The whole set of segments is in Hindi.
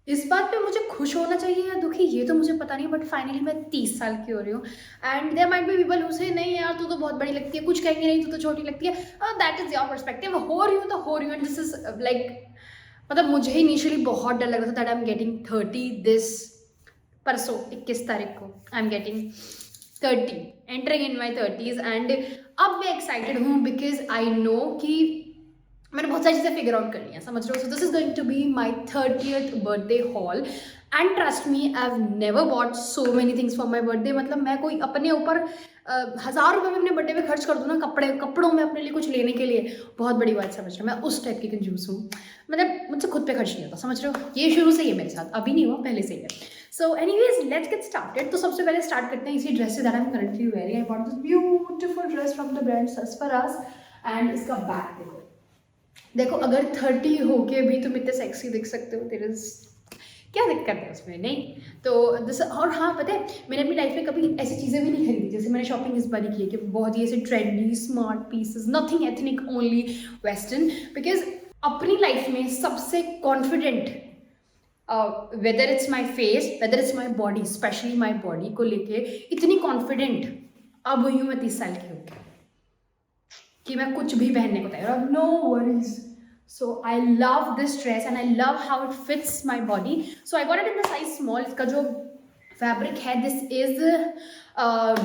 इस बात पे मुझे खुश होना चाहिए या दुखी, ये तो मुझे पता नहीं, बट फाइनली मैं 30 साल की हो रही हूँ। And there might be people who से नहीं यार तू तो बहुत बड़ी लगती है, कुछ कहेंगे नहीं तू तो छोटी लगती है। That is your perspective. हो रही हूँ तो हो रही हूँ, एंड दिस इज लाइक, मतलब मुझे इनिशियली बहुत डर लग रहा था that I am getting 30 this परसों 21 तारीख को I am getting 30, entering in my 30s। And अब मैं एक्साइटेड हूँ बिकॉज आई नो कि मैंने बहुत सारी चीज़ें फिगर आउट कर ली हैं, समझ रहे हो। So this is going to be my 30th birthday haul. And trust me I have never bought so many things for my birthday. मतलब मैं कोई अपने ऊपर 1000 रुपये में अपने बर्थडे पे खर्च कर दूँ ना कपड़ों में अपने लिए कुछ लेने के लिए, बहुत बड़ी बात, समझ रहे हो। मैं उस टाइप की कंजूस हूँ, मतलब मुझसे खुद पे खर्च नहीं होता, समझ रहे हो। ये शुरू से ही है मेरे साथ, अभी नहीं हुआ, पहले से ही है। So anyways let's get started. तो सबसे पहले स्टार्ट करते हैं इसी ड्रेस से that I am currently wearing. I bought this beautiful dress from the brand Sassafras. And इसका बैक देखो, देखो अगर 30 होके भी तुम इतने सेक्सी दिख सकते हो, तेरे क्या दिक्कत है उसमें, नहीं तो दिस। और हाँ पता है, मैंने अपनी लाइफ में कभी ऐसी चीज़ें भी नहीं खरीदी। जैसे मैंने शॉपिंग इस बार की है कि बहुत ही ऐसे trendy smart pieces, nothing ethnic, only western. Because अपनी लाइफ में सबसे confident, whether it's my face, whether it's my body, specially my body को लेके इतनी कॉन्फिडेंट अब हुई हूँ मैं 30 साल की होकर कि मैं कुछ भी पहनने को तैयार हूँ, no worries. So I love this dress and I love how it fits my body. So I got it in the size small. इसका जो फैब्रिक है दिस इज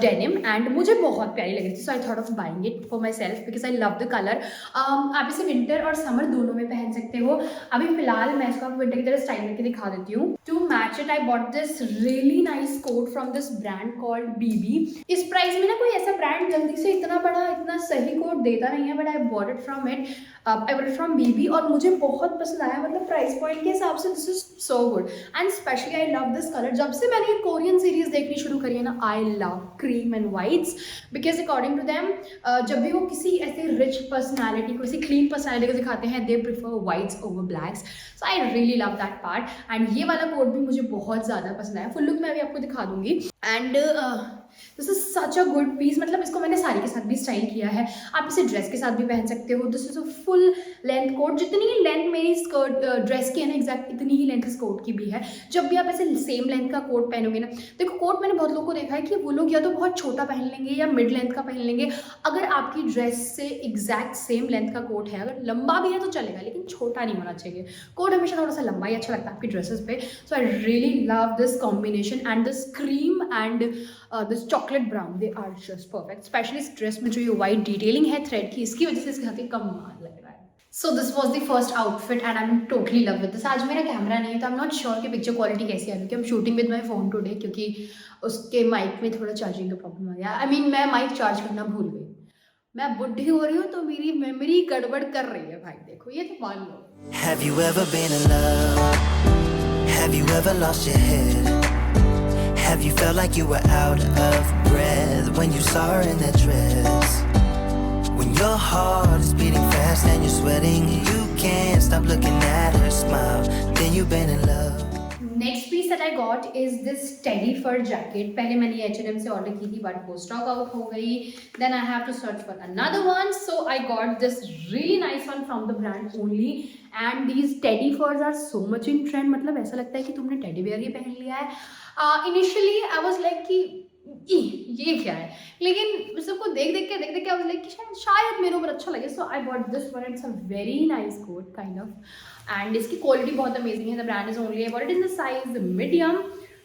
डेनिम एंड मुझे बहुत प्यारी लग रही थी। So I thought of buying it for myself because I love the colour. आप इसे विंटर और समर दोनों में पहन सकते हो। अभी फिलहाल मैं इसको विंटर की तरह स्टाइल करके दिखा देती हूँ। To match it I bought this really nice coat from this brand called Biba. इस प्राइस में ना कोई ऐसा ब्रांड जल्दी से इतना बड़ा इतना सही कोट देता नहीं है, but I bought it from it, I bought it from Biba और मुझे बहुत पसंद आया। मतलब प्राइस पॉइंट के हिसाब से this is so good and specially I love this colour. जब से मैंने ये कोरियन सीरीज देखनी शुरू करी है ना, I love cream and whites because according to them जब भी वो किसी ऐसे रिच पर्सनैलिटी को, किसी क्लीन पर्सनैलिटी को दिखाते हैं, they prefer whites over blacks. So I really love that part and ये वाला कोट भी मुझे बहुत ज़्यादा पसंद आया। फुल लुक मैं अभी आपको दिखा दूंगी। And this is such a good piece. मतलब इसको मैंने साड़ी के साथ भी स्टाइल किया है, आप इसे ड्रेस के साथ भी पहन सकते हो। This is a full length coat. जितनी ही लेंथ मेरी स्कर्ट ड्रेस की है ना, एग्जैक्ट इतनी ही लेंथ इस कोट की भी है। जब भी आप ऐसे सेम लेंथ का कोट पहनोगे ना, देखो कोट मैंने बहुत लोगों को देखा है कि वो लोग या तो बहुत छोटा पहन लेंगे या मिड लेंथ का पहन लेंगे। अगर आपकी ड्रेस से एग्जैक्ट सेम लेंथ का कोट है, अगर लंबा भी है तो चलेगा, लेकिन छोटा नहीं होना चाहिए। कोट हमेशा थोड़ा सा लंबा ही अच्छा लगता है आपकी ड्रेसेस पे। So I really love this combination and this cream and this chocolate brown, they are just perfect. Specially इस ड्रेस में जो ये वाइट डिटेलिंग है थ्रेड की, इसकी वजह से इसके साथ कमाल लग रहा है। So this was the first outfit and I am totally love with this. आज मेरा कैमरा नहीं है तो आई एम नॉट श्योर कि पिक्चर क्वालिटी कैसी आ रही है। I am shooting with my phone today क्योंकि उसके माइक में थोड़ा चार्जिंग का प्रॉब्लम आ गया। आई मीन मैं माइक चार्ज करना भूल गई। मैं बुढ़ी हो रही हूँ तो मेरी मेमोरी गड़बड़ कर रही है भाई, देखो ये तो मान लो। Have you ever been in love? Have you ever lost your head? Have you felt like you were out of breath when you saw her in that dress? When your heart is beating fast and you're sweating, you can't stop looking at her smile, then you've been in love. Next piece that I got is this teddy fur jacket. पहले मैंने ये H&M से ऑर्डर की थी बट वो स्टॉक आउट हो गई। Then I have to search for another one, so I got this really nice one from the brand only. And these teddy furs are so much in trend. मतलब ऐसा लगता है कि तुमने टेडी बेयर ही पहन लिया है। इनिशियली आई वॉज लाइक कि ये क्या है, लेकिन सबको देख देख के आई वाज लाइक शायद मेरे ऊपर अच्छा लगे। So I bought this one, it's a very nice coat kind of and इसकी क्वालिटी बहुत अमेजिंग है। The brand is only I bought it in the size medium.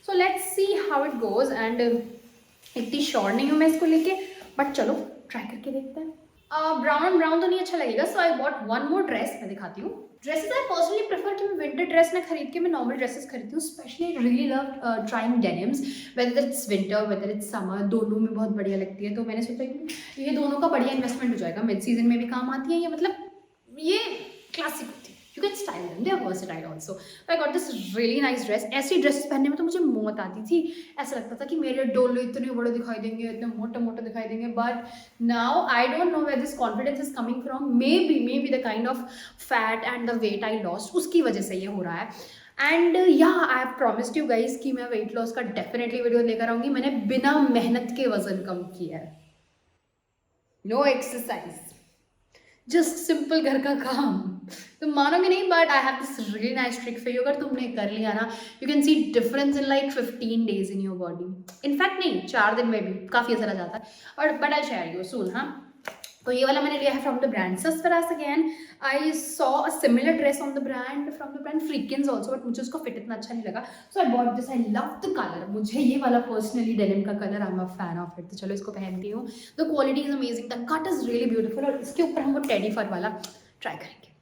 So let's see how it goes. And इतनी श्योर नहीं हूँ मैं इसको लेके, बट चलो ट्राई करके देखते हैं। ब्राउन ब्राउन तो नहीं अच्छा लगेगा। सो I what one more dress, मैं दिखाती हूँ। ड्रेसेस आई पर्सनली प्रेफर कि मैं विंटर ड्रेस ना खरीद के मैं नॉर्मल ड्रेसेस खरीदती हूँ। Specially I really love trying denims, whether it's winter whether it's summer, दोनों में बहुत बढ़िया लगती है। तो मैंने सोचा कि ये दोनों का बढ़िया इन्वेस्टमेंट हो जाएगा, मिड सीजन में भी काम आती है ये। मतलब ये क्लासिक होती है, you can style them, they are versatile also. So I got this really nice dress. ऐसी ड्रेसेस पहनने में तो मुझे मौत आती थी। ऐसा लगता था कि मेरे डोले इतने बड़े दिखाई देंगे, इतने मोटे मोटे दिखाई देंगे। But now I don't know where this confidence is coming from. Maybe the kind of fat and the weight I lost, उसकी वजह से ये हो रहा है। And yeah I have promised you guys कि मैं वेट लॉस का डेफिनेटली वीडियो लेकर आऊंगी। मैंने बिना मेहनत के वजन कम किया है, नो एक्सरसाइज, जस्ट सिंपल घर का काम। तुम मानोगे नहीं, but I have this really nice trick for you. अगर तुमने कर लिया ना, you can see difference in like 15 days in your body. In fact नहीं, 4 दिन में भी काफ़ी असर आ जाता है. और but I share you soon. हाँ, तो ये वाला मैंने लिया है from the brand Sassafras. Again I saw a similar dress on the brand from the brand Freakins also, but मुझे उसका फिट इतना अच्छा नहीं लगा. So I bought this. I love the colour. मुझे ये वाला पर्सनली डेनिम का colour, I am a fan of it. तो चलो इसको पहनती हूँ. The quality is amazing, the cut is really beautiful. और इसके ऊपर हम वो टेडी फर वाला ट्राई करेंगे.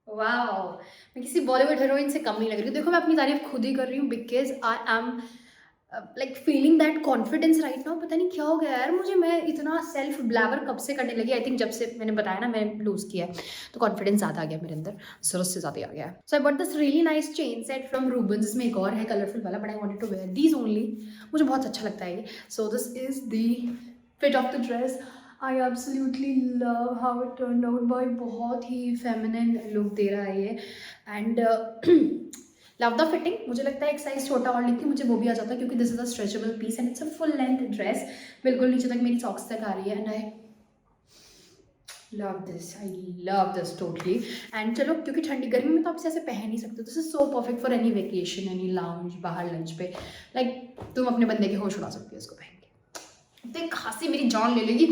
वाओ, मैं किसी बॉलीवुड हीरोइन से कम नहीं लग रही हूँ. देखो मैं अपनी तारीफ खुद ही कर रही हूँ because I am like feeling that confidence right now. पता नहीं क्या हो गया यार मुझे. मैं इतना सेल्फ ब्लैबर कब से करने लगी. आई थिंक जब से मैंने बताया ना मैंने लूज़ किया है, तो कॉन्फिडेंस ज़्यादा आ गया मेरे अंदर, ज़रूरत से ज़्यादा आ गया है. So I bought this really nice chain set from Ruban. जिसमें एक और है कलरफुल वाला, but I wanted to wear these only. मुझे बहुत अच्छा लगता है ये. So this is the fit of the dress. I absolutely love how it turn out. Boy बहुत ही फेमिनिन लुक दे रहा है ये. And love the fitting. मुझे लगता है एक साइज छोटा और लेती मुझे वो भी आ जाता है, क्योंकि this is a stretchable piece and it's a full length dress. बिल्कुल नीचे तक मेरी सॉक्स तक आ रही है. And I love this. I love this totally. And चलो, क्योंकि ठंडी गर्मी में तो आप इसे ऐसे पहन नहीं सकते. This is so perfect for any vacation, any lounge, बाहर लंच पे. लाइक तुम अपने बंदे के होश उड़ा सकते हो इसको पहन के. तो एक खांसी मेरी जान ले लेगी.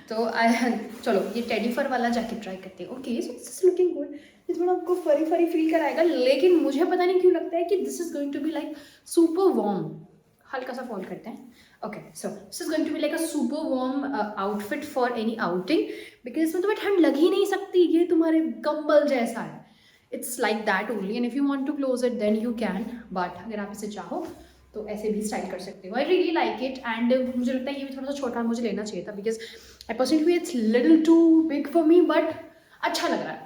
तो आई चलो ये टेडी फर वाला जैकेट ट्राई करते हैं. Okay, so this is looking good. इसमें आपको फरी फरी फील कराएगा, लेकिन मुझे पता नहीं क्यों लगता है कि this is going to be like super warm. हल्का सा फॉल करते हैं. Okay, so this is going to be like a super warm outfit for any outing, because इसमें तुम्हें ठंड लग ही नहीं सकती. ये तुम्हारे कंबल जैसा है. It's like that only. And if you want to close it then you can, but अगर आप इसे चाहो तो ऐसे भी स्टाइल कर सकते हो. आई रियली लाइक इट. एंड मुझे लगता है ये भी थोड़ा सा छोटा मुझे लेना चाहिए था, because I personally it's little too big for me, but अच्छा लग रहा है.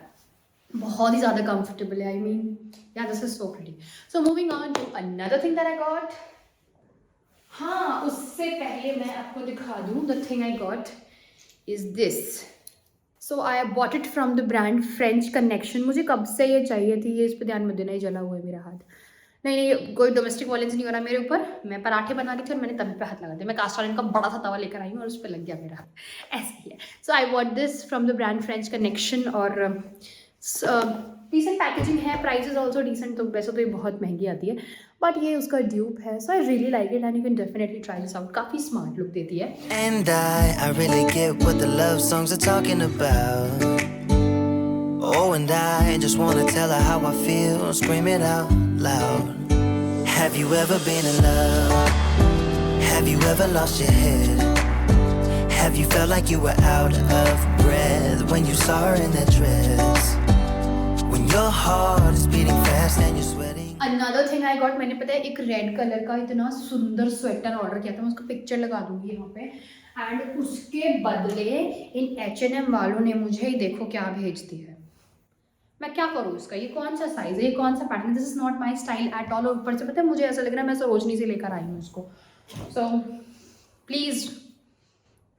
बहुत ही ज़्यादा कंफर्टेबल है. I mean yeah this is so pretty. So moving on to another thing that I got. हाँ, उससे पहले मैं आपको दिखा दूँ. The thing I got is this. So I bought it from the brand French Connection. मुझे कब से ये चाहिए थी. ये इस पर ध्यान मत देना, ये जला हुआ है मेरा हाथ. नहीं, कोई डोमेस्टिक वायलेंस नहीं हो रहा मेरे ऊपर. मैं पराठे बना रही थी और मैंने तवे पे हाथ लगा दिया. मैं कास्ट आयरन का बड़ा सा तवा लेकर आई हूँ और उस पर लग गया मेरा हाथ. ऐसे ही है. So I bought this from the brand French Connection. और डिसेंट पैकेजिंग है. Price is also decent. तो वैसे तो ये बहुत महंगी आती है, बट ये उसका ड्यूप है. So I really like it and you can definitely try this out. काफ़ी स्मार्ट लुक देती है. And I really get what the love songs are talking about. Oh, and I just wanna tell her how I feel, scream it out loud. Have you ever been in love? Have you ever lost your head? Have you felt like you were out of breath when you saw her in that dress? When your heart is beating fast and you're sweating. Another thing I got, मैंने पता है एक रेड कलर का इतना सुंदर स्वेटर ऑर्डर किया था. मैं उसका पिक्चर लगा दूंगी यहाँ पे. एंड उसके बदले इन H&M वालों ने मुझे देखो क्या भेज दी है. मैं क्या करूँ इसका. ये कौन सा साइज है, ये कौन सा pattern. This is not my style at all. ऊपर से पता है मुझे ऐसा लग रहा है मैं सरोजनी से लेकर आई हूँ इसको. So please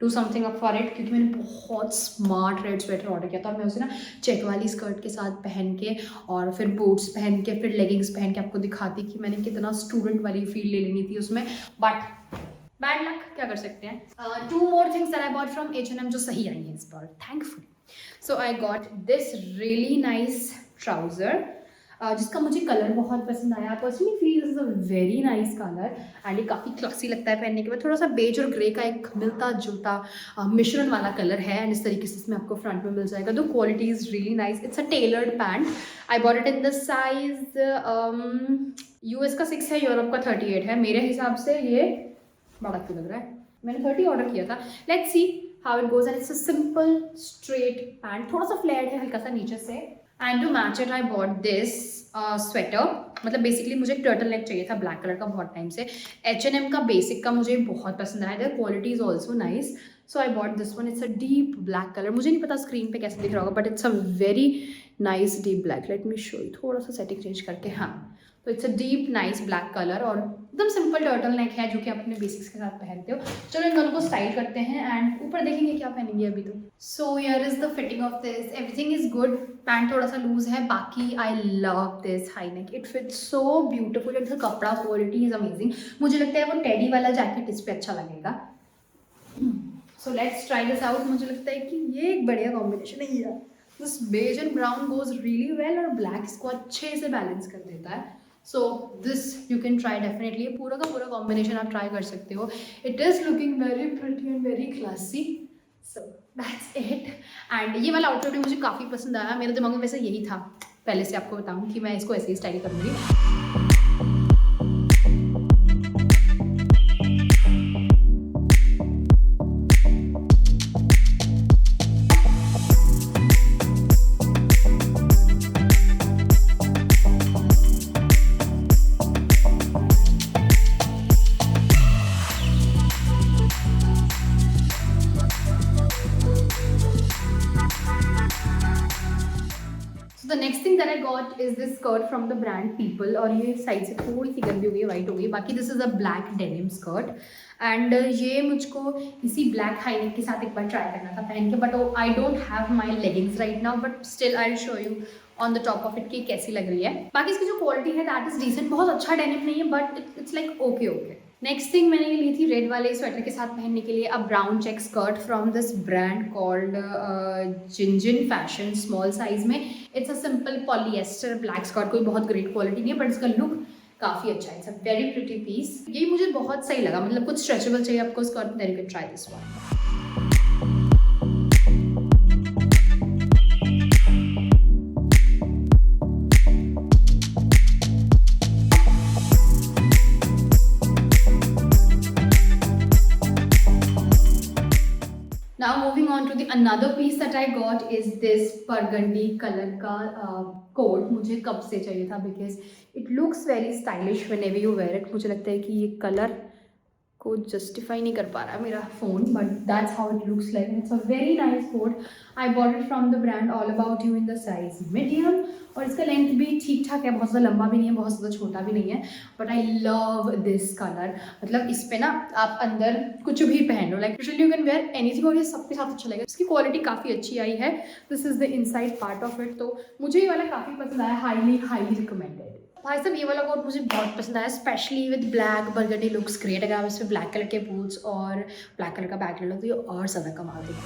do something up for it, क्योंकि मैंने बहुत स्मार्ट रेड स्वेटर ऑर्डर किया था. और मैं उसे ना चेक वाली स्कर्ट के साथ पहन के और फिर बूट्स पहन के फिर लेगिंग्स पहन के आपको दिखाती कि मैंने कितना स्टूडेंट वाली फील ले लेनी थी उसमें. बट बैड लक, क्या कर सकते हैं. 2 more things that I bought from H&M जो सही आई हैं इस बार, thankfully. So I got this really nice trouser, जिसका मुझे कलर बहुत पसंद आया. Personally feel this is a very nice colour and ये काफ़ी क्लासी लगता है पहनने के बाद. थोड़ा सा बेज और ग्रे का एक मिलता जुलता मिश्रण वाला कलर है. एंड इस तरीके से इसमें आपको फ्रंट में मिल जाएगा. The quality is really nice. It's a tailored pant. I bought it in the size US का 6 है, यूरोप का 38 है. मेरे हिसाब से ये बड़ा क्यों लग रहा है. मैंने 30 ऑर्डर किया था. Let's see how it goes. And it's a simple straight pant. थोड़ा सा फ्लेयर्ड है हल्का सा नीचे से. And to match it I bought this sweater. मतलब बेसिकली मुझे एक टर्टल नेक चाहिए था ब्लैक कलर का बहुत टाइम से. H&M का बेसिक का मुझे बहुत पसंद आया. The quality is also nice. So I bought this one. It's a deep black colour. मुझे नहीं पता स्क्रीन पे कैसे दिख रहा होगा, but it's a very nice deep black. Let me show you. थोड़ा सा सेटिंग चेंज करके. हाँ, तो it's a deep nice black colour और एकदम सिंपल टर्टल नेक है जो कि आप अपने बेसिक्स के साथ पहनते हो. चलो इन दोनों को स्टाइल करते हैं एंड ऊपर देखेंगे क्या पहनेंगे अभी. तो so here is the fitting of this. Everything is good. Pant थोड़ा सा लूज है, बाकी आई love this high neck. It fits so beautiful. And कपड़ा क्वालिटी इज अमेजिंग. मुझे लगता है वो टेडी वाला जैकेट इस पर अच्छा लगेगा. So let's try this out. मुझे लगता है कि ये एक बढ़िया कॉम्बिनेशन है यार. This beige and brown goes really well और ब्लैक इसको अच्छे से बैलेंस कर देता है. So this you can try definitely. पूरा का पूरा कॉम्बिनेशन आप ट्राई कर सकते हो. It is looking very pretty and very classy. So that's it. And ये वाला आउटफिट भी मुझे काफ़ी पसंद आया. मेरे दिमाग में वैसे यही था पहले से, आपको बताऊँ कि मैं इसको ऐसे ही स्टाइल करूँगी. The next thing that I got is this skirt from the brand people. और ये साइड से थोड़ी सी गंदी हो गई, वाइट हो गई. बाकी this is a black denim skirt. And ये मुझको इसी ब्लैक हाई नेक के साथ एक बार ट्राई करना था पहन के. But I don't have my leggings right now, but still I will show you on the top of it कि कैसी लग रही है. बाकी इसकी जो क्वालिटी है दैट इज डिसेंट. बहुत अच्छा डेनिम नहीं है but it's like okay okay. Next thing मैंने ये ली थी रेड वाले स्वेटर के साथ पहनने के लिए, a brown check skirt from this brand called Jinjin fashion, small size में. It's a simple polyester black skirt. कोई बहुत ग्रेट क्वालिटी नहीं है बट इसका लुक काफ़ी अच्छा है. It's a very pretty piece. ये मुझे बहुत सही लगा. मतलब कुछ स्ट्रेचेबल चाहिए आपको skirt, then you can try this one. Now moving on to the another piece that I got is this burgundy color का कोट. मुझे कब से चाहिए था because it looks very stylish whenever you wear it. मुझे लगता है कि ये कलर को जस्टिफाई नहीं कर पा रहा है मेरा phone, but that's how it looks like. It's a very nice coat. I bought it from the brand all about you in the size medium. और इसका लेंथ भी ठीक ठाक है, बहुत ज़्यादा लंबा भी नहीं है, बहुत ज़्यादा छोटा भी नहीं है. But I love this colour. मतलब इस पे ना आप अंदर कुछ भी पहनो, like literally you can wear anything और ये सबके साथ अच्छा लगेगा. इसकी क्वालिटी काफ़ी अच्छी आई है. This is the inside part of it. तो मुझे ये वाला काफ़ी पसंद आया. Highly recommended. भाई साहब ये वाला कोट मुझे बहुत पसंद आया, specially with black burgundy looks great. अगर आप इसमें ब्लैक कलर के बूट्स और ब्लैक कलर का बैग ले लो तो ये और ज़्यादा कमाल देगा.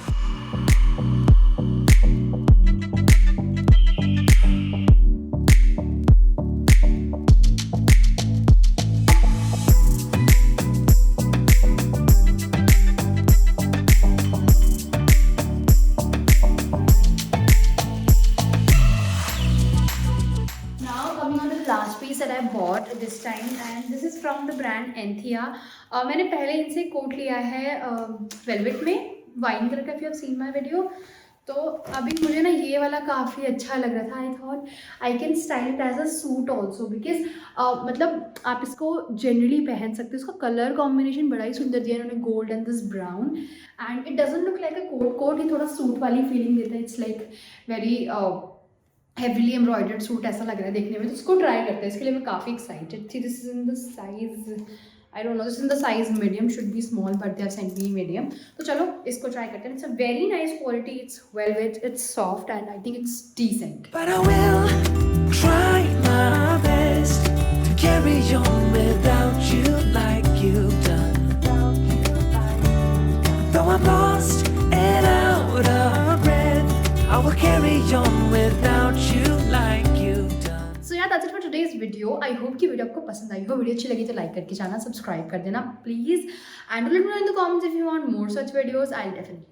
Last piece that I bought this time and this is from the brand Anthea. मैंने पहले इनसे कोट लिया है वेलवेट में, वाइन कलर का. If you have seen my video. तो अभी मुझे ना ये वाला काफ़ी अच्छा लग रहा था. I thought I can style it as a suit also because मतलब आप इसको जनरली पहन सकते हो. इसका कलर कॉम्बिनेशन बड़ा ही सुंदर दिया इन्होंने, gold and this brown. And it doesn't look like a coat. ये थोड़ा सूट वाली फीलिंग देता है. It's like very heavily embroidered suit ऐसा लग रहा है देखने में. तो इसको ट्राई करते हैं. इसके लिए मैं काफ़ी एक्साइटेड थी. This is in the size, I don't know, this in the size medium. Should be small but they have sent me medium. तो चलो इसको ट्राई करते हैं. It's a very nice quality. It's velvet, it's soft and I think it's decent. But I will try my best to carry on without you like you've done. Though I'm lost and out of breath, I will carry on without you like you've done. So yeah, that's it for today's video. I hope कि वीडियो आपको पसंद आई हो. वीडियो अच्छी लगी तो लाइक करके जाना, सब्सक्राइब कर देना please. And let me know in the comments if you want more such videos. I'll definitely.